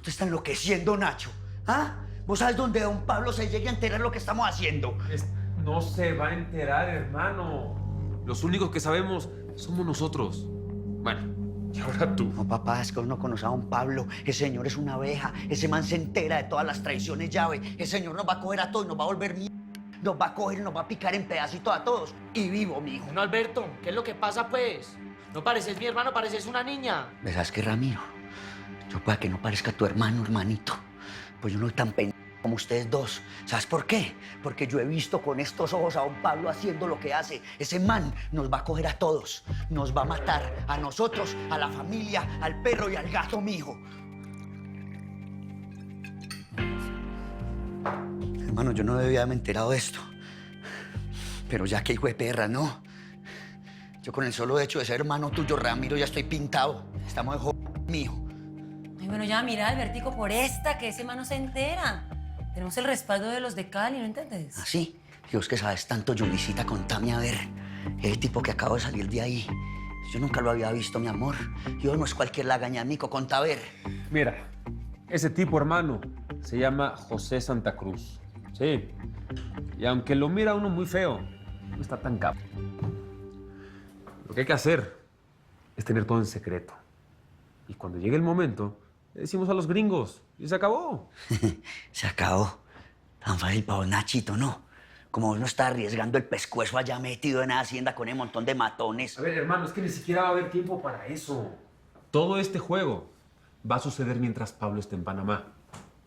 Usted está enloqueciendo, Nacho. ¿Ah? ¿Vos sabes dónde don Pablo se llegue a enterar lo que estamos haciendo? No se va a enterar, hermano. Los únicos que sabemos somos nosotros. Bueno, y ahora tú. No, papá, es que uno conoce a don Pablo. Ese señor es una abeja. Ese man se entera de todas las traiciones llave. Ese señor nos va a coger a todos, nos va a volver mierda. Nos va a coger y nos va a picar en pedacitos a todos. Y vivo, mijo. No, Alberto, ¿qué es lo que pasa, pues? No pareces mi hermano, pareces una niña. ¿Verás que, Ramiro? Yo pueda que no parezca tu hermano, hermanito. Pues yo no soy tan pendejo como ustedes dos. ¿Sabes por qué? Porque yo he visto con estos ojos a don Pablo haciendo lo que hace. Ese man nos va a coger a todos. Nos va a matar a nosotros, a la familia, al perro y al gato, mijo. Hermano, yo no debía haberme enterado de esto. Pero ya que hijo de perra, ¿no? Yo con el solo hecho de ser hermano tuyo, Ramiro, ya estoy pintado. Estamos de mijo. Ay, bueno, ya, mira, Albertico, por esta, que ese man no se entera. Tenemos el respaldo de los de Cali, ¿no entiendes? ¿Así? Dios, que sabes tanto, Julicita, contame a ver. El tipo que acabo de salir de ahí. Yo nunca lo había visto, mi amor. Yo no es cualquier lagañamico, contá a ver. Mira, ese tipo, hermano, se llama José Santa Cruz. Sí. Y aunque lo mira uno muy feo, no está tan capo. Lo que hay que hacer es tener todo en secreto. Y cuando llegue el momento, le decimos a los gringos y se acabó. Se acabó. Tan fácil para vos, Nachito, ¿no? Como uno está arriesgando el pescuezo allá metido en la hacienda con un montón de matones. A ver, hermano, es que ni siquiera va a haber tiempo para eso. Todo este juego va a suceder mientras Pablo esté en Panamá.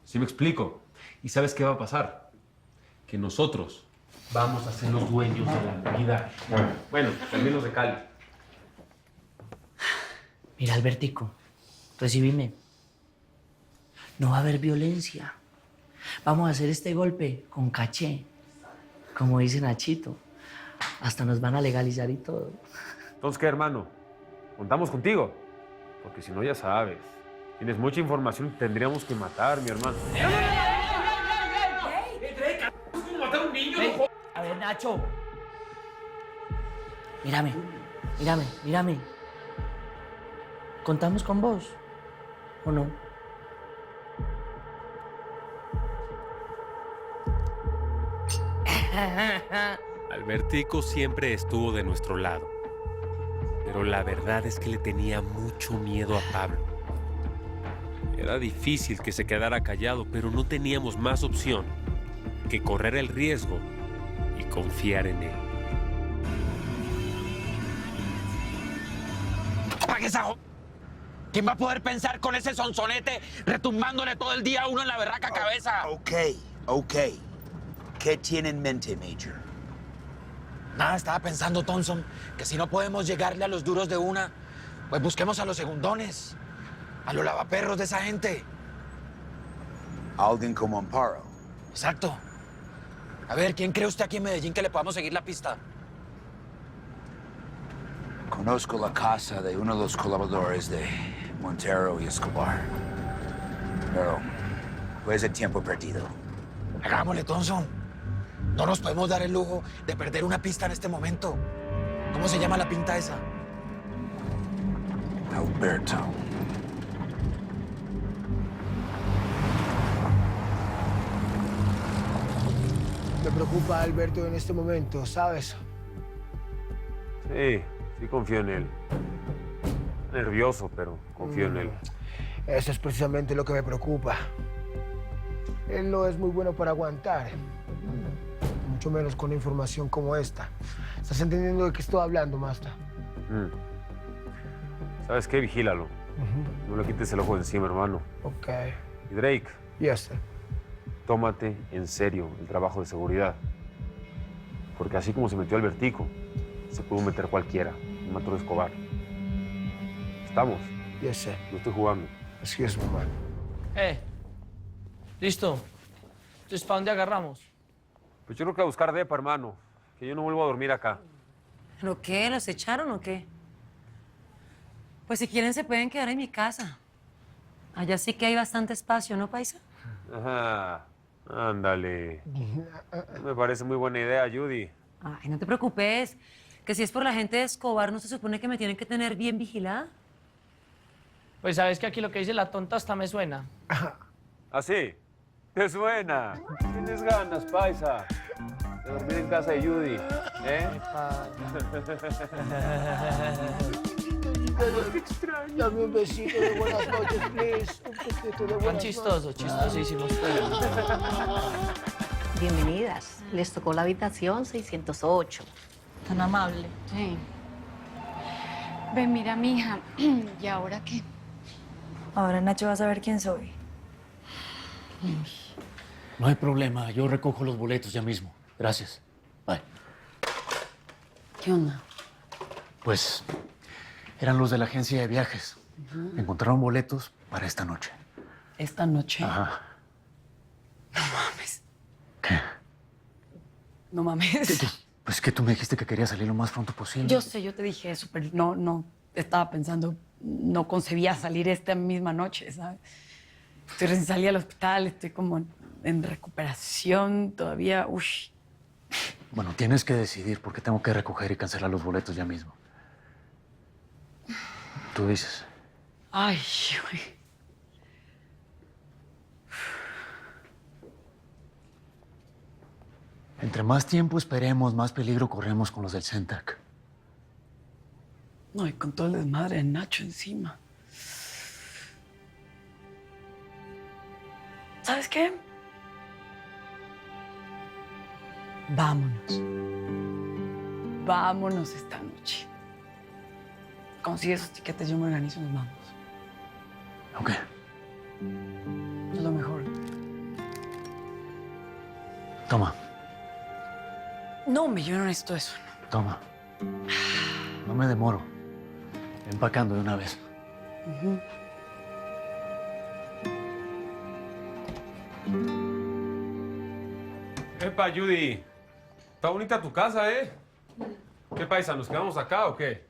¿Sí me explico? ¿Y sabes qué va a pasar? Que nosotros vamos a ser los dueños de la vida. Bueno, también los de Cali. Mira, Albertico, recibime. No va a haber violencia. Vamos a hacer este golpe con caché. Como dice Nachito. Hasta nos van a legalizar y todo. Entonces, ¿qué, hermano? ¿Contamos contigo? Porque si no, ya sabes. Tienes mucha información y tendríamos que matar, mi hermano. ¿Es como matar a un niño? Ven. A ver, Nacho. Mírame, mírame, mírame. ¿Contamos con vos o no? Albertico siempre estuvo de nuestro lado, pero la verdad es que le tenía mucho miedo a Pablo. Era difícil que se quedara callado, pero no teníamos más opción que correr el riesgo y confiar en él. ¡Apague esa jo... ¿Quién va a poder pensar con ese sonsonete retumbándole todo el día a uno en la berraca cabeza? Ok. ¿Qué tiene en mente, Major? Nada, estaba pensando, Thompson, que si no podemos llegarle a los duros de una, pues busquemos a los segundones, a los lavaperros de esa gente. Alguien como Amparo. Exacto. A ver, ¿quién cree usted aquí en Medellín que le podamos seguir la pista? Conozco la casa de uno de los colaboradores de Montero y Escobar. Pero pues el tiempo perdido. Hagámosle, Thompson. No nos podemos dar el lujo de perder una pista en este momento. ¿Cómo se llama la pinta esa? Alberto. Me preocupa Alberto en este momento, ¿sabes? Sí confío en él. Nervioso, pero confío en él. Eso es precisamente lo que me preocupa. Él no es muy bueno para aguantar. Mucho menos con información como esta. ¿Estás entendiendo de qué estoy hablando, Masta? ¿Sabes qué? Vigílalo. No le quites el ojo de encima, hermano. Ok. Y Drake, Yes, sir. tómate en serio el trabajo de seguridad. Porque así como se metió Albertico, se pudo meter cualquiera. Un Maturo Escobar. ¿Estamos? Yes, sir. No estoy jugando. Excuse me, man. ¿Listo? Entonces, ¿para dónde agarramos? Pues yo creo que a buscar depa, hermano. Que yo no vuelvo a dormir acá. ¿Pero qué? ¿Los echaron o qué? Pues si quieren se pueden quedar en mi casa. Allá sí que hay bastante espacio, ¿no, paisa? Ajá. Ándale. Me parece muy buena idea, Judy. Ay, no te preocupes. Que si es por la gente de Escobar, ¿no se supone que me tienen que tener bien vigilada? Pues sabes que aquí lo que dice la tonta hasta me suena. ¿Ah, sí? ¿Te suena? ¿Tienes ganas, paisa, de dormir en casa de Judy? ¿Eh? Dame un besito de buenas noches, please. Un poquito de Tan buenas chistoso, chistosísimo. Bienvenidas. Les tocó la habitación 608. Tan amable. Sí. Ven, mira, mija. ¿Y ahora qué? Ahora Nacho va a saber quién soy. No hay problema, yo recojo los boletos ya mismo. Gracias. Bye. ¿Qué onda? Pues eran los de la agencia de viajes. Encontraron boletos para esta noche. ¿Esta noche? Ajá. No mames. ¿Qué? No mames. Pues que tú me dijiste que querías salir lo más pronto posible. Yo sé, yo te dije eso, pero no estaba pensando, no concebía salir esta misma noche, ¿sabes? Estoy recién salí al hospital, estoy como en recuperación todavía. Uy. Bueno, tienes que decidir porque tengo que recoger y cancelar los boletos ya mismo. Tú dices. Ay, güey. Entre más tiempo esperemos, más peligro corremos con los del CENTAC. No, y con todo el desmadre de Nacho encima. ¿Sabes qué? Vámonos. Vámonos esta noche. Consigue esos tiquetes, yo me organizo y nos vamos. Ok. Es lo mejor. Toma, No, yo no necesito eso. toma. No me demoro. Empacando de una vez. Epa, Judy. Está bonita tu casa, ¿eh? ¿Qué paisa? ¿Nos quedamos acá o qué?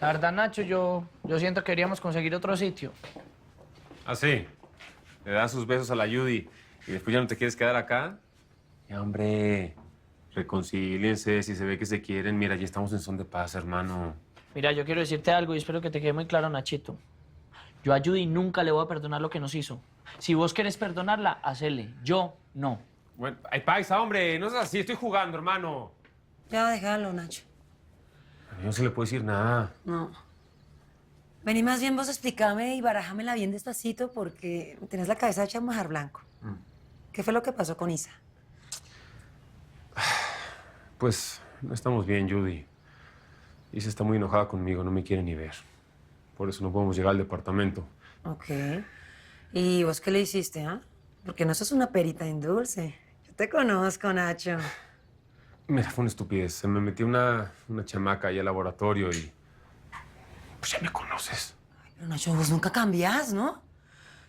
La verdad, Nacho, yo siento que queríamos conseguir otro sitio. ¿Ah, sí? Le das sus besos a la Judy y después ya no te quieres quedar acá. Ya, hombre, reconcíliense. Si se ve que se quieren, mira, ya estamos en son de paz, hermano. Mira, yo quiero decirte algo y espero que te quede muy claro, Nachito. Yo a Judy nunca le voy a perdonar lo que nos hizo. Si vos querés perdonarla, hacele. Yo, no. Bueno, ay, paisa, hombre, no es así, estoy jugando, hermano. Ya, déjalo, Nacho. A mí no se le puede decir nada. No. Vení más bien vos explícame y barájamela bien despacito porque tenés la cabeza hecha mojar blanco. ¿Qué fue lo que pasó con Isa? Pues no estamos bien, Judy. Isa está muy enojada conmigo, no me quiere ni ver. Por eso no podemos llegar al departamento. Ok. ¿Y vos qué le hiciste, ah? Porque no sos una perita en dulce. Yo te conozco, Nacho. Mira, fue una estupidez. Se me metió una chamaca ahí al laboratorio y... Pues ya me conoces. Pero Nacho, vos nunca cambiás, ¿no?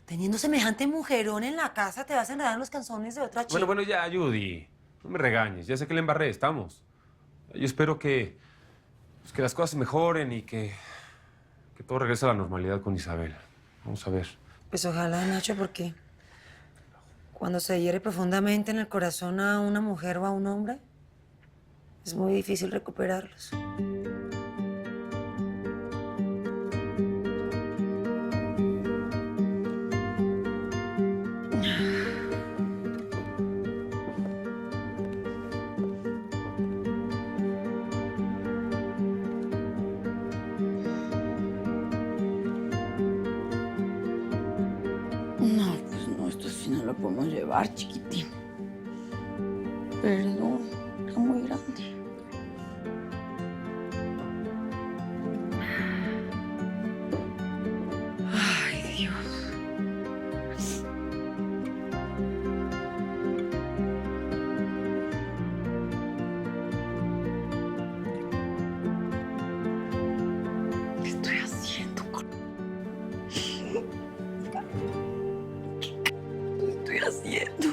Teniendo semejante mujerón en la casa, te vas a enredar en los canzones de otra chica. Bueno, ya, Judy. No me regañes. Ya sé que le embarré, estamos. Yo espero que las cosas mejoren y que todo regrese a la normalidad con Isabel. Vamos a ver. Pues ojalá, Nacho, porque cuando se hiere profundamente en el corazón a una mujer o a un hombre, es muy difícil recuperarlos. No, pues no, esto sí no lo podemos llevar, chiquitín. Perdón, está muy grande. Ay, Dios. ¿Qué estoy haciendo? ¿Qué estoy haciendo?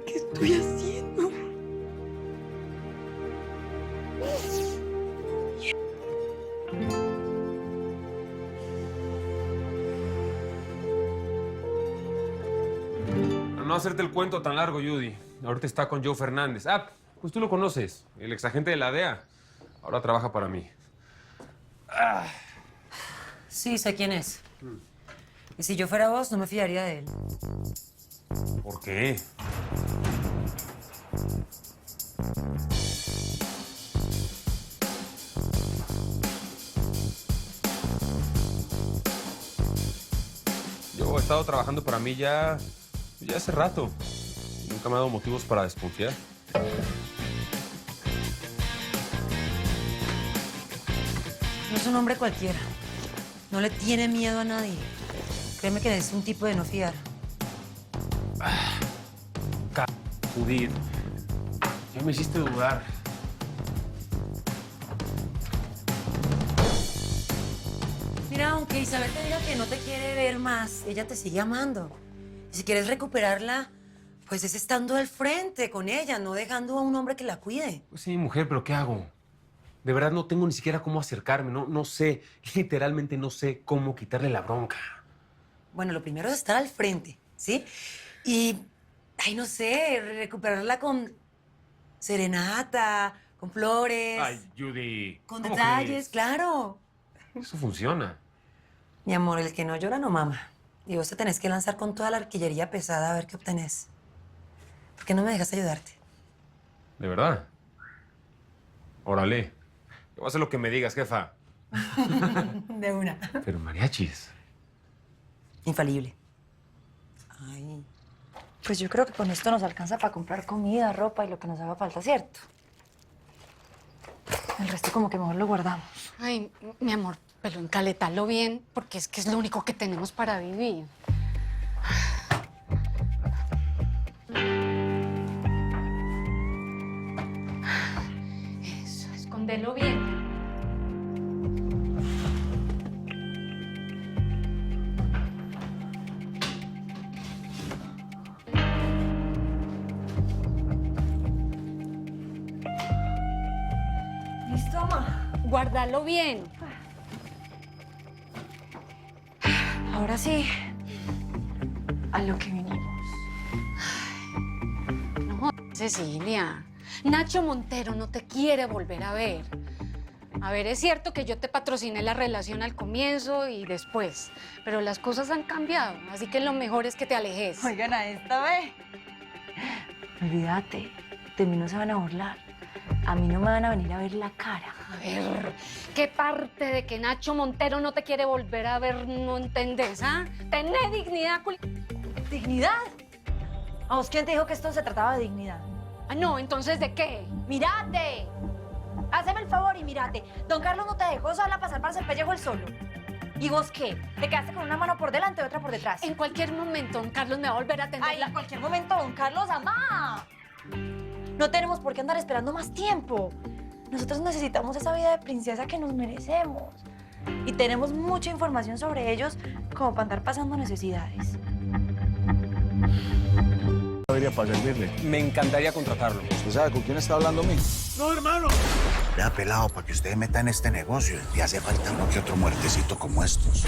¿Qué estoy haciendo? No hacerte el cuento tan largo, Judy. Ahorita está con Joe Fernández. Ah, pues tú lo conoces, el exagente de la DEA. Ahora trabaja para mí. Sí, sé quién es. Y si yo fuera vos, no me fiaría de él. ¿Por qué? Yo he estado trabajando para mí ya hace rato. Nunca me ha dado motivos para desconfiar. No es un hombre cualquiera. No le tiene miedo a nadie. Créeme que es un tipo de no fiar. Judith, ya me hiciste dudar. Mira, aunque Isabel te diga que no te quiere ver más, ella te sigue amando. Y si quieres recuperarla, pues es estando al frente con ella, no dejando a un hombre que la cuide. Pues sí, mujer, pero ¿qué hago? De verdad no tengo ni siquiera cómo acercarme, no sé, literalmente no sé cómo quitarle la bronca. Bueno, lo primero es estar al frente, ¿sí? Y, ay, no sé, recuperarla con serenata, con flores, Ay, Judy. con ¿cómo detalles, crees? claro. Eso funciona. Mi amor, el que no llora no mama. Y vos te tenés que lanzar con toda la artillería pesada a ver qué obtenés. ¿Por qué no me dejas ayudarte? ¿De verdad? Órale. Yo voy a hacer lo que me digas, jefa. De una. Pero mariachis. Infalible. Ay. Pues yo creo que con esto nos alcanza para comprar comida, ropa y lo que nos haga falta, ¿cierto? El resto como que mejor lo guardamos. Ay, mi amor, pero encaletarlo bien, porque es que es lo único que tenemos para vivir. Eso, escondelo bien. ¿Listo, mamá? Guárdalo bien. Ahora sí, a lo que vinimos. No jodas, Cecilia. Nacho Montero no te quiere volver a ver. A ver, es cierto que yo te patrociné la relación al comienzo y después, pero las cosas han cambiado, así que lo mejor es que te alejes. Oigan, a esta vez. Olvídate, de mí no se van a burlar. A mí no me van a venir a ver la cara. A ver, ¿qué parte de que Nacho Montero no te quiere volver a ver no entendés, ah? Tenés dignidad, ¿Dignidad? ¿A vos quién te dijo que esto se trataba de dignidad? Ah, no, ¿entonces de qué? ¡Mírate! Háceme el favor y mírate. Don Carlos no te dejó sola pasar para el pellejo él solo. ¿Y vos qué? ¿Te quedaste con una mano por delante y otra por detrás? En cualquier momento, don Carlos me va a volver a atender. Ay, en cualquier momento, don Carlos, amá. No tenemos por qué andar esperando más tiempo. Nosotros necesitamos esa vida de princesa que nos merecemos. Y tenemos mucha información sobre ellos como para andar pasando necesidades. Para servirle. Me encantaría contratarlo. ¿Usted sabe con quién está hablando, mí? No, hermano. Vea, pelado, para que usted meta en este negocio, le hace falta uno que otro muertecito como estos.